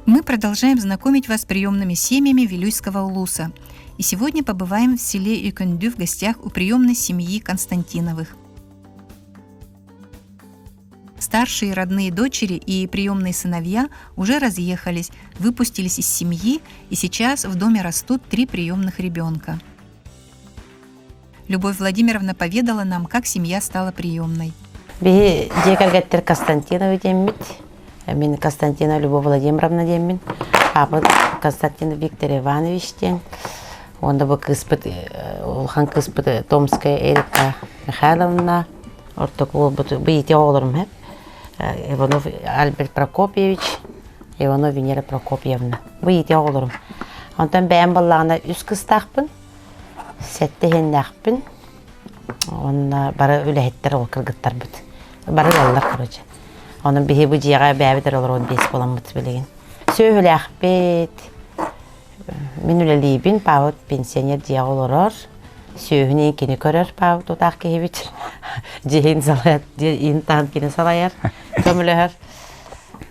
Мы продолжаем знакомить вас с приемными семьями Вилюйского улуса. И сегодня побываем в селе Юкендю в гостях у приемной семьи Константиновых. Старшие родные дочери и приемные сыновья уже разъехались, выпустились из семьи, и сейчас в доме растут 3 приемных ребенка. Любовь Владимировна поведала нам, как семья стала приемной. Мен Константина Любовь Владимировна демин, папа Константин Виктор Иванович ден. Онда бы кыспыт, улхан кыспыт Томская Эрика Михайловна, ортокол быйте оларым хеп. Иванов Альберт Прокопьевич, Иванов Венера Прокопьевна. Быйте оларым. Онтан бәйін баллағына үз кыстақпын, сәтті хеннақпын. Онна бары үләйттер ол кыргыттар бұд. Бары олар короче. Onun bir bu ciğer beraber olur 15 falan mutbilegen. Söyle bit. Minüleli bin pavut pensioner ciğer olur. Söhne kini görür pavut otak kebit. Cihin salat, intan kini salayar. Kömülür.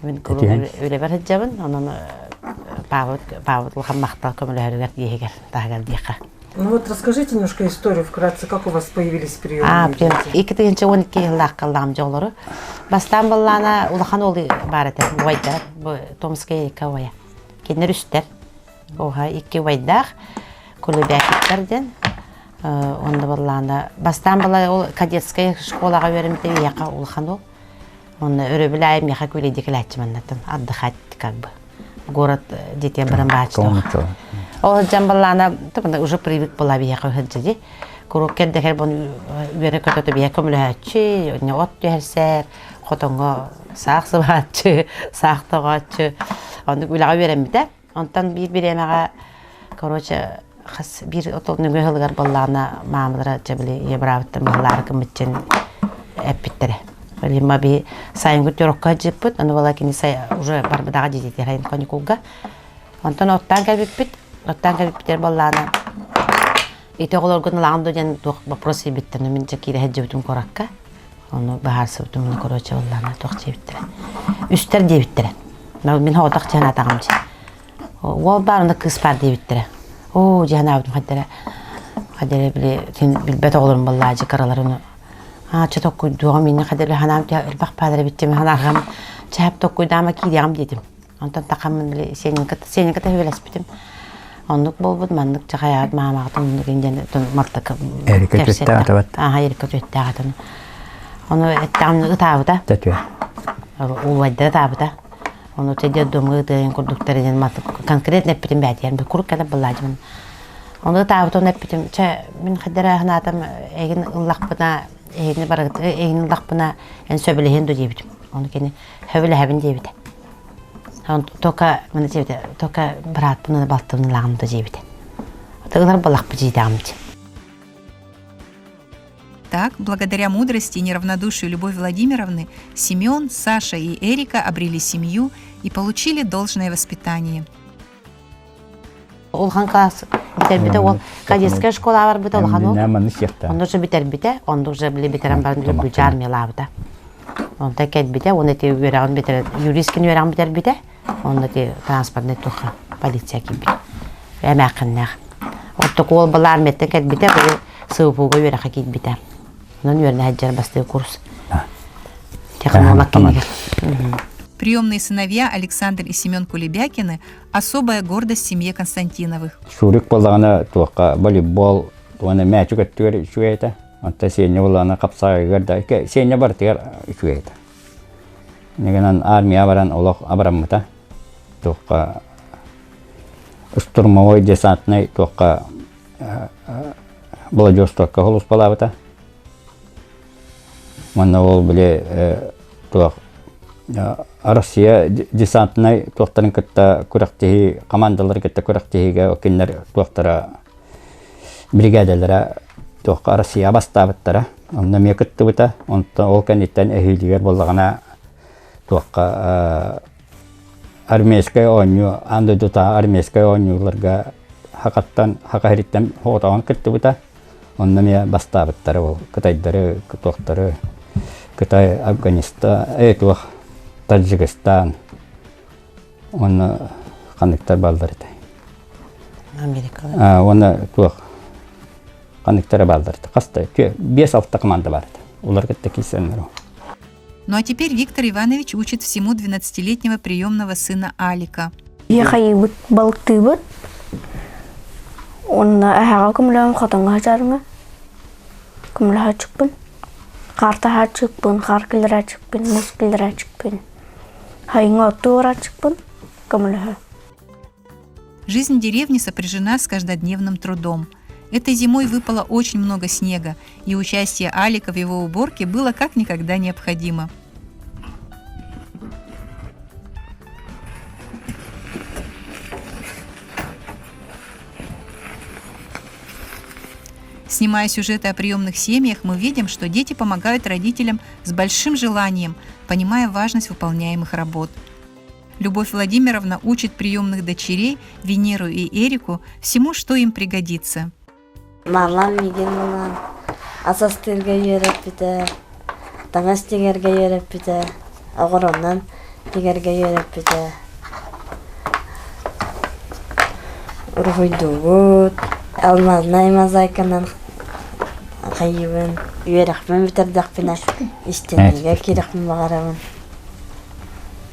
Min kuru öyle bir hacabın. Onun pavut ulham maktal kömülür diyeger. Dağgal diyeger. Ну вот расскажите немножко историю вкратце, как у вас появились приемные дети. İki 12 yıllık kaldım yolları. Bastan ballana ulahan oldu barete vayda bu Tomskaya kavaya. Kendileri üstler. Oha 2 vayda kulübeklerden. Onda ballana bastan balla kadetskaya şkolaga verimde yaqa ulahan ol. Onu örebilayım yaqa köyledik laçmanlatın. Addıhat как бы. Город детей Барамбачтов. О, джамбалана, то уже привык была бияка хаджи. Курокет дехер бон вере кото бияка млячи, не от дерсер, хотонго сахсабачы, сахтагачы. Аны улага веремде. Онтан бир-биремага короче хас бир отолны гөлгөр баллана мамдыра жабли ебравтыр баллар кимчен эпиттере. Лима би сайын көтөрөккө жыппыт, аны бала кини сай уже барбадага жетер хайын коникулга. Онтан оттан келбиппит, оттан келбиптер баллана. Итоголор гын лаңдо жан вопрос биттен мен жакире хеджебитим коракка. Оны баарсыбытым короче баллана токчебиттер. Үстер дебиттер. Мен хотак жана тагамчы. Ол барында кыз бар дебиттер. О, жана абдым хадере биле билбет оголорум баллажы караларын. Çatok koyduğum yine kadar hanım diye bak padre bittim hanım çap tok koyduğum ki diyam dedim. Ondan takamın senin kadar heveles bittim. Onluk bol bud manlık çakayat mamaktım nugenden martak. Erika tütta atavat. Erika tütta atan. Onu ettamını ıtavda. Tatıyor. O vayda ıtavda. Onu tedya domu da kurdukları martak konkret ne bitim badiyen bir kuruk kadar balacımın. Onu ıtavda ne bitim. Min kadar hanım egin ıllakbına Eğini barıgıt, eğini lakbına en söbelehen do diyebilirim. Onu kendi hövle hevin diyebilirim. Он toka, mana diyebilirim, toka bırak bunu baltığını lağım do diyebilirim. Tağlar balak bıcıydı amca. Так, благодаря мудрости и неравнодушию Любови Владимировны, Семен, Саша и Эрика обрели семью и получили должное воспитание. Улхан класс битер бите ол кадетская школа бар бите улхан ол. Он уже битер бите, он уже били битерен бар бүжар мелабыта. Он такет бите, он эти вераган битер юристский вераган битер бите, он эти транспортный туха полиция киби. Эмакыннах. Вот такой балар меттен кет бите, сыпуга верага кит бите. Он верне хаджар басты курс. Технолог киги. Приемные сыновья Александр и Семен Кулебякины – особая гордость семьи Константиновых. Шурик баллана туака волейбол, туана мяч угаттыр шуэта. Анта сеня баллана капсага гырда, сеня бартыр шуэта. Негенан армия баран олох абраммата. Туака штурмовой десантный туака молодежь туака холус балабата. Манна ол биле туак Россия десантный туақтарын кітті көріқтегі, командалар кітті көріқтегі өкендер туақтара бригадалара туаққа Россия бастабыттара. Онда ме кітті бұта, ол кәнеттен әхейлігер болғана туаққа армейская ойну, аңды дута армейская ойнуларға хақахириттен хоғытауын кітті бұта. Онда ме бастабыттара ол кытайдары, туақтары, Кытай, Афганистан, туақ Таджикистан, оны қандықтар балдырды. Америкада. Оны туақ қандықтары балдырды. Қасты 5-6 команда бар еді. Олар кетті кейсенлер. Ну а теперь Виктор Иванович учит всему 12-летнего приемного сына Алика. Я хайбыт балыктыбыт. Онна ахага кымлам хатанга чарыңа. Кымла чыкпын. Карта чыкпын, харкылра чыкпын, мускулра чыкпын. Хайнга тура чыкпын. Кымла. Жизнь деревни сопряжена с каждодневным трудом. Этой зимой выпало очень много снега, и участие Алика в его уборке было как никогда необходимо. Снимая сюжеты о приемных семьях, мы видим, что дети помогают родителям с большим желанием, понимая важность выполняемых работ. Любовь Владимировна учит приемных дочерей Венеру и Эрику всему, что им пригодится. Марлан миген болан, асастырга үйреп бите, таңас тегерге үйреп бите, ағыроннан тегерге үйреп бите. Ургуйдугут, алмазна имазайканан қайыбын, үйерекпен бітердіқпіне, істенеге керекпен бағарабын.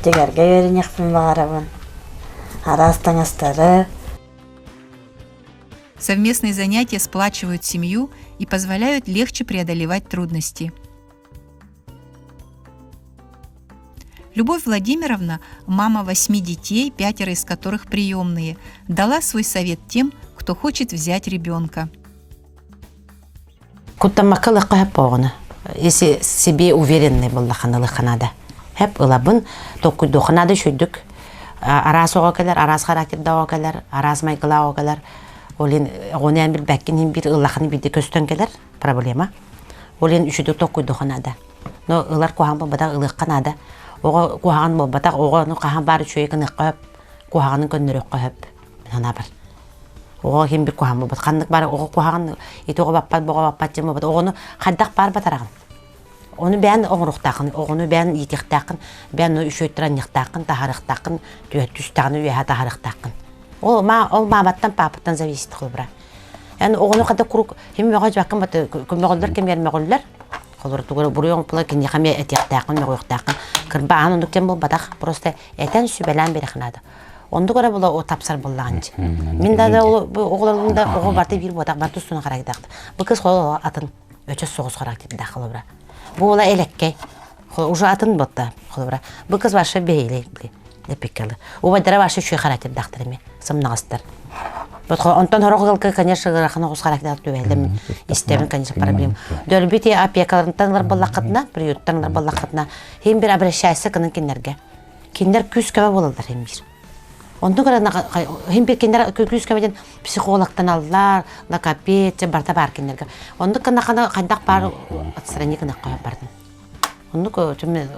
Тегерге үйренекпен бағарабын, арас таңастары. Совместные занятия сплачивают семью и позволяют легче преодолевать трудности. Любовь Владимировна, мама 8 детей, 5 из которых приемные, дала свой совет тем, кто хочет взять ребенка. Кутта макалыка хеп оғыны. Если себе уверенный был лаханада. Хеп ылабын, тоқуй доханады шүйдік. Арас оға келер, арас характерда оға келер, арас майкыла оға келер. Олен оғынен бір бәккенен бір ылақын бірді көстен келер проблема. Олен үшіді тоқуй доханада. Но ылар куаған болбадақ ылыққанада. Оға куаған болбадақ оғаны қаған бары шүйекін ұққап, куағанын көннері ұққап. Мен бар. Оға кем бір куған болбад. Қандық бары оға куаған, еті оға баппад, боға баппад жем болбад. Оғаны қаддақ бар батарағын. Оны бән оғырықтақын, оғыны бән етектақын, бән үш өйттіран еқтақын, тахарықтақын, түстағын өйеға тахарықтақын. Ол мабаттан папаттан зависит қылбыра. Yani oğunu kadar kuruk, hem mağaz bakın batı, kömürler kemler mağazlar. Olur tuğra buraya onpla kendi kami etiyaktakın, mağaztakın. Kırbağın ondukten bu badak, proste eten sübelen beri kınadı. Onda göre bula o tapsar bulanç. Min de oğlanında oğul vardı bir badak var tustuna karak daktı. Bu kız kolu atın öçöz soğuz karak dedi dakılbıra. Bu ola elekke, ucu atın battı kılbıra. Bu kız başı beyle lepekkalı. O badara başı şu karak dedi daktırımı, sımnağızdır. Ondan horogılkı конечно рахана ускарактар төбелдем истебин конечно проблем. Дөлбити опекаларынтанлар баллакытына, приюттанлар баллакытына хем бир обращайся кынын киндерге. Киндер күз көбө болалар хем бир. Онда гана хем бир киндер күз көбөдөн психологтан аллар, логопед, барта бар киндерге. Онда кана кандак бар отстранение кына коюп бардым. Онда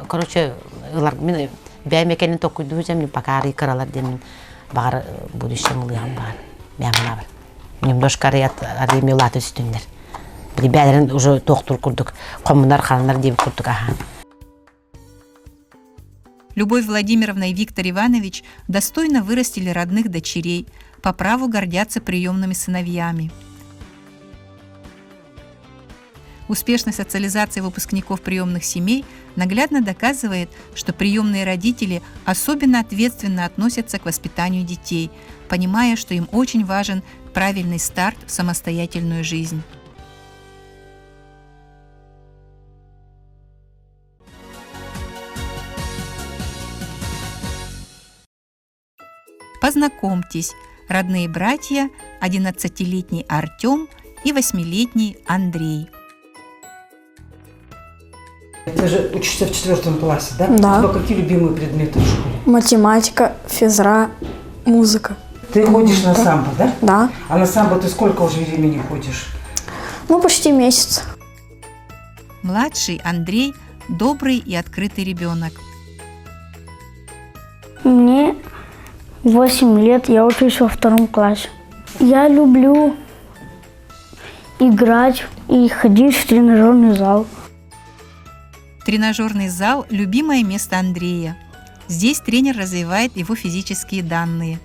короче улар мен бәмекенин токуйду жем пакари каралар демин бар будущем улган бар. Мягко. Немножко ремелаты стендер. Ребята уже доктор курдук, коммунар ханнар деб курдук. Любовь Владимировна и Виктор Иванович достойно вырастили родных дочерей, по праву гордятся приемными сыновьями. Успешная социализация выпускников приемных семей наглядно доказывает, что приемные родители особенно ответственно относятся к воспитанию детей, понимая, что им очень важен правильный старт в самостоятельную жизнь. Познакомьтесь, родные братья 11-летний Артем и 8-летний Андрей. Ты же учишься в 4 классе, да? Да. У тебя какие любимые предметы в школе? Математика, физра, музыка. Ты ходишь на самбо, да? Да. А на самбо ты сколько уже времени ходишь? Ну, почти месяц. Младший Андрей – добрый и открытый ребенок. Мне 8 лет, я учусь во 2 классе. Я люблю играть и ходить в тренажерный зал. Тренажерный зал – любимое место Андрея. Здесь тренер развивает его физические данные.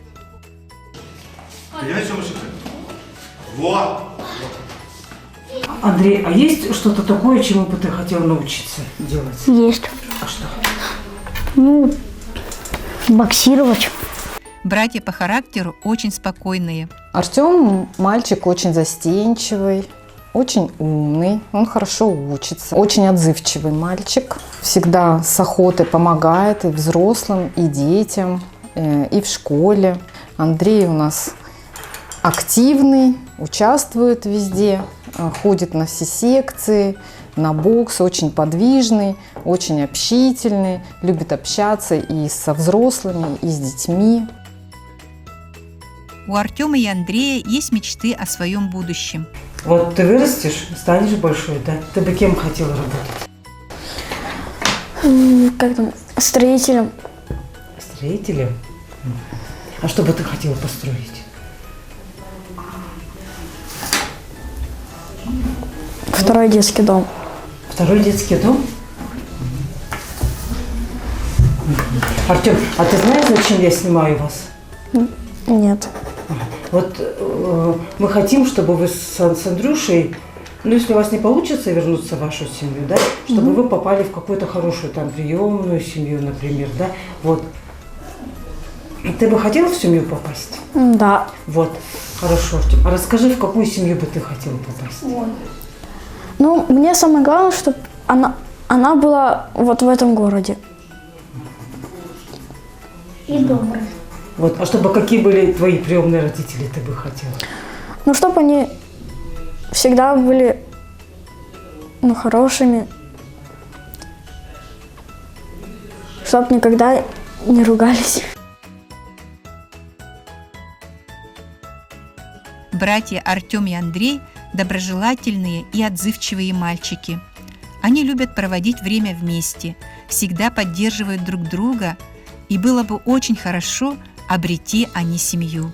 Андрей, а есть что-то такое, чему бы ты хотел научиться делать? Есть. А что? Ну, боксировать. Братья по характеру очень спокойные. Артем мальчик очень застенчивый, очень умный, он хорошо учится, очень отзывчивый мальчик. Всегда с охотой помогает и взрослым, и детям, и в школе. Андрей у нас активный, участвует везде, ходит на все секции, на бокс, очень подвижный, очень общительный, любит общаться и со взрослыми, и с детьми. У Артема и Андрея есть мечты о своем будущем. Вот ты вырастешь, станешь большой, да? Ты бы кем хотела работать? Как там? Строителем. Строителем? А что бы ты хотела построить? Второй детский дом. Второй детский дом? Артем, а ты знаешь, зачем я снимаю вас? Нет. Вот мы хотим, чтобы вы с Андрюшей, ну если у вас не получится вернуться в вашу семью, да, чтобы вы попали в какую-то хорошую там приемную семью, например, да, вот. Ты бы хотела в семью попасть? Да. Вот, хорошо, Артем. А расскажи, в какую семью бы ты хотела попасть? Ну, мне самое главное, чтобы она была вот в этом городе. И добрый. Вот, а чтобы какие были твои приемные родители, ты бы хотела? Ну, чтобы они всегда были, ну, хорошими. Чтобы никогда не ругались. Братья Артем и Андрей – доброжелательные и отзывчивые мальчики. Они любят проводить время вместе, всегда поддерживают друг друга, и было бы очень хорошо, обрети они семью.